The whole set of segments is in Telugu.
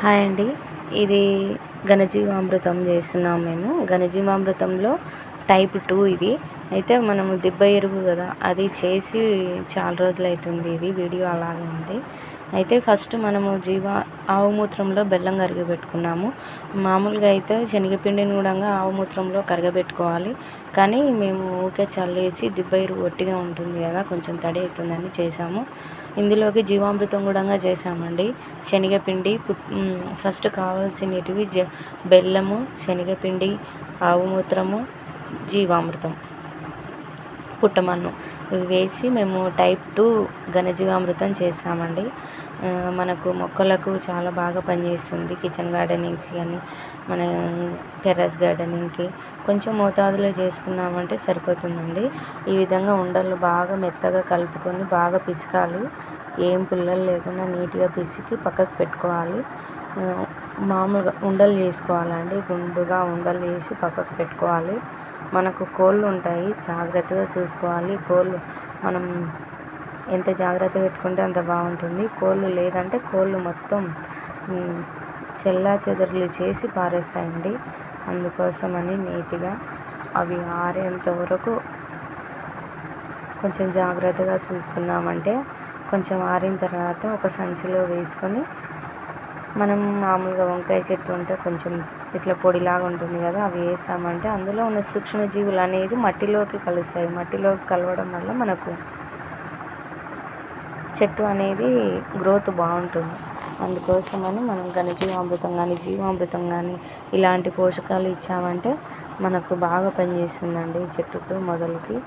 హాయ్ అండి. ఇది ఘనజీవామృతం చేస్తున్నాం మేము. ఘనజీవామృతంలో టైప్ 2 ఇది. అయితే మనము దిబ్బ ఎరువు కదా, అది చేసి చాలా రోజులైతుంది. ఇది వీడియో అలాగే ఉంది. అయితే ఫస్ట్ మనము ఆవు మూత్రంలో బెల్లం కరిగబెట్టుకున్నాము. మామూలుగా అయితే శనగపిండిని కూడా ఆవు మూత్రంలో కరగబెట్టుకోవాలి. కానీ మేము ఊరికే చల్లేసి దిబ్బ ఎరువు ఒట్టిగా ఉంటుంది కదా, కొంచెం తడి అవుతుందని చేసాము. ఇందులోకి జీవామృతం కూడా చేసామండి. శనగపిండి ఫస్ట్ కావాల్సినవి బెల్లము, శనగపిండి, ఆవు మూత్రము, జీవామృతం, పుట్టమన్ను ఇవి వేసి మేము టైప్ 2 ఘనజీవామృతం చేసామండి. మనకు మొక్కలకు చాలా బాగా పనిచేస్తుంది. కిచెన్ గార్డెనింగ్స్ కానీ మన టెర్రస్ గార్డెనింగ్కి కొంచెం మోతాదులో చేసుకున్నామంటే సరిపోతుందండి. ఈ విధంగా ఉండలు బాగా మెత్తగా కలుపుకొని బాగా పిసకాలి. ఏం పుల్లలు లేకుండా నీట్గా పిసికి పక్కకు పెట్టుకోవాలి. మామూలుగా ఉండలు చేసుకోవాలండి. గుండుగా ఉండలు చేసి పక్కకు పెట్టుకోవాలి. మనకు కోళ్ళు ఉంటాయి, జాగ్రత్తగా చూసుకోవాలి. కోళ్ళు మనం ఎంత జాగ్రత్త పెట్టుకుంటే అంత బాగుంటుంది. కోళ్ళు లేదంటే కోళ్ళు మొత్తం చెల్లాచెదర్లు చేసి పారేస్తాయండి. అందుకోసమని నీట్గా అవి ఆరేంత వరకు కొంచెం జాగ్రత్తగా చూసుకున్నామంటే కొంచెం ఆరిన తర్వాత ఒక సంచిలో వేసుకొని, మనం మామూలుగా వంకాయ చెట్టు ఉంటే కొంచెం ఇట్లా పొడిలాగా ఉంటుంది కదా, అవి వేసామంటే అందులో ఉన్న సూక్ష్మజీవులు అనేది మట్టిలోకి కలుస్తాయి. మట్టిలోకి కలవడం వల్ల మనకు చెట్టు అనేది గ్రోత్ బాగుంటుంది. అందుకోసమని మనం ఘనజీవామృతం కానీ జీవామృతం కానీ ఇలాంటి పోషకాలు ఇచ్చామంటే మనకు బాగా పనిచేస్తుందండి చెట్టుకు మొదలుకి.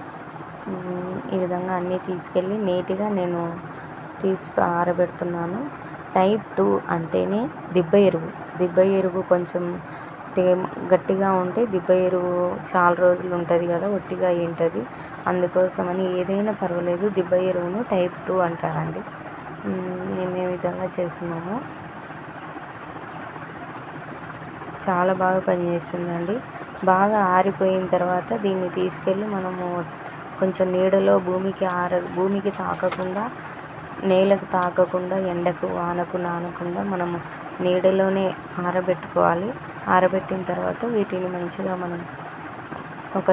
ఈ విధంగా అన్నీ తీసుకెళ్ళి నీట్గా నేను తీసి ఆరబెడుతున్నాను. టైప్ 2 అంటేనే దిబ్బ ఎరువు. దిబ్బ ఎరువు కొంచెం గట్టిగా ఉంటే దిబ్బ ఎరువు చాలా రోజులు ఉంటుంది కదా, ఒట్టిగా ఉంటుంది. అందుకోసమని ఏదైనా పర్వాలేదు, దిబ్బ ఎరువును టైప్ 2 అంటారండి. మేము ఈ విధంగా చేస్తున్నాము. చాలా బాగా పనిచేస్తుందండి. బాగా ఆరిపోయిన తర్వాత దీన్ని తీసుకెళ్ళి మనము కొంచెం నీడలో భూమికి తాకకుండా, నేలకు తాకకుండా, ఎండకు వానకు నానకుండా మనము నీడలోనే ఆరబెట్టుకోవాలి. ఆరబెట్టిన తర్వాత వీటిని మంచిగా మనం ఒక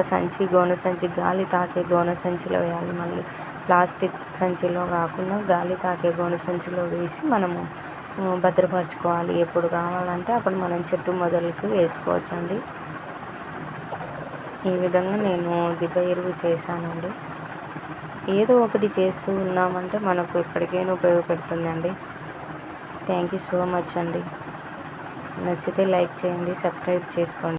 గోనె సంచి, గాలి తాకే గోనె సంచిలో వేయాలి. మళ్ళీ ప్లాస్టిక్ సంచిలో కాకుండా గాలి తాకే గోనె సంచిలో వేసి మనము భద్రపరచుకోవాలి. ఎప్పుడు కావాలంటే అప్పుడు మనం చెట్టు మొదలుకి వేసుకోవచ్చండి. ఈ విధంగా నేను దిబ్బ ఎరువు చేశానండి. ఏదో ఒకటి చేస్తూ ఉన్నామంటే మనకు ఎప్పటికైనా ఉపయోగపడుతుందండి. థ్యాంక్ యూ సో మచ్ అండి. నచ్చితే లైక్ చేయండి, సబ్స్క్రైబ్ చేసుకోండి.